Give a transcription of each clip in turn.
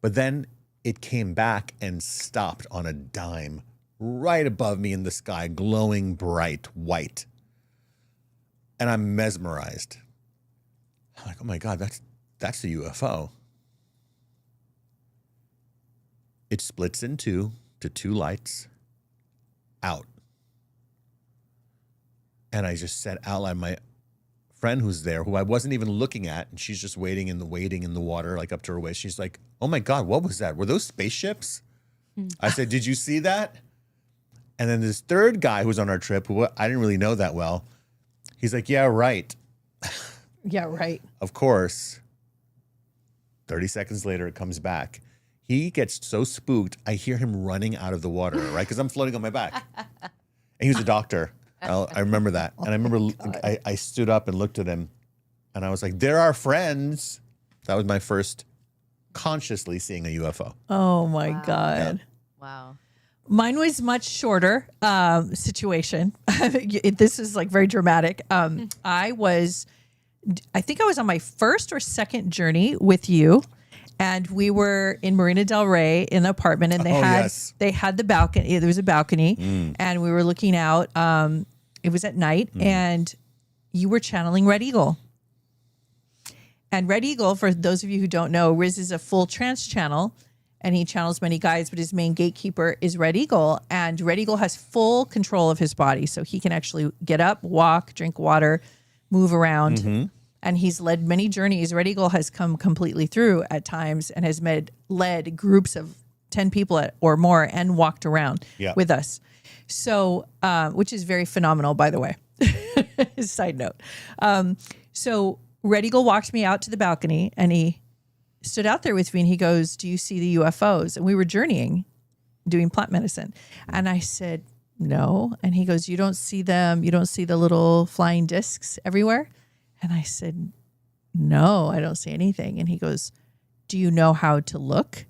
But then it came back and stopped on a dime right above me in the sky, glowing bright white. And I'm mesmerized. I'm like, oh my God, that's a UFO. It splits in two to two lights out. And I just said out loud, my friend who's there, who I wasn't even looking at, and she's just waiting in the water, like up to her waist. She's like, oh my God, what was that? Were those spaceships? I said, did you see that? And then this third guy who was on our trip, who I didn't really know that well, he's like, yeah, right. Yeah, right. Of course. 30 seconds later, it comes back. He gets so spooked, I hear him running out of the water, right? Because I'm floating on my back. And he was a doctor. I remember that. And I remember I stood up and looked at him, and I was like, they're our friends. That was my first consciously seeing a UFO. Oh, my God. Yeah. Wow. Mine was much shorter situation. This is like very dramatic. I think I was on my first or second journey with you, and we were in Marina Del Rey in an apartment, and they had the balcony. There was a balcony, and we were looking out. It was at night, and you were channeling Red Eagle. And Red Eagle, for those of you who don't know, Riz is a full trance channel, and he channels many guides, but his main gatekeeper is Red Eagle. And Red Eagle has full control of his body. So he can actually get up, walk, drink water, move around. And he's led many journeys. Red Eagle has come completely through at times and has led groups of 10 people or more and walked around with us. So, which is very phenomenal, by the way. Side note. So Red Eagle walked me out to the balcony, and he stood out there with me, and he goes, do you see the UFOs? And we were journeying, doing plant medicine. And I said, no. And he goes, you don't see them? You don't see the little flying discs everywhere? And I said, no, I don't see anything. And he goes, do you know how to look?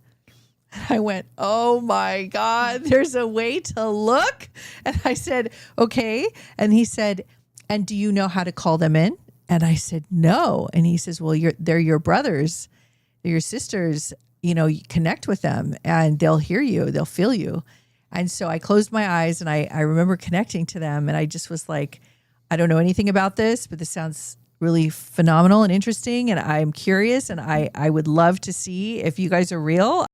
And I went, oh my God, there's a way to look? And I said, okay. And he said, and do you know how to call them in? And I said, no. And he says, well, they're your brothers, they're your sisters, you connect with them and they'll hear you, they'll feel you. And so I closed my eyes, and I remember connecting to them, and I just was like, I don't know anything about this, but this sounds really phenomenal and interesting, and I'm curious, and I would love to see if you guys are real.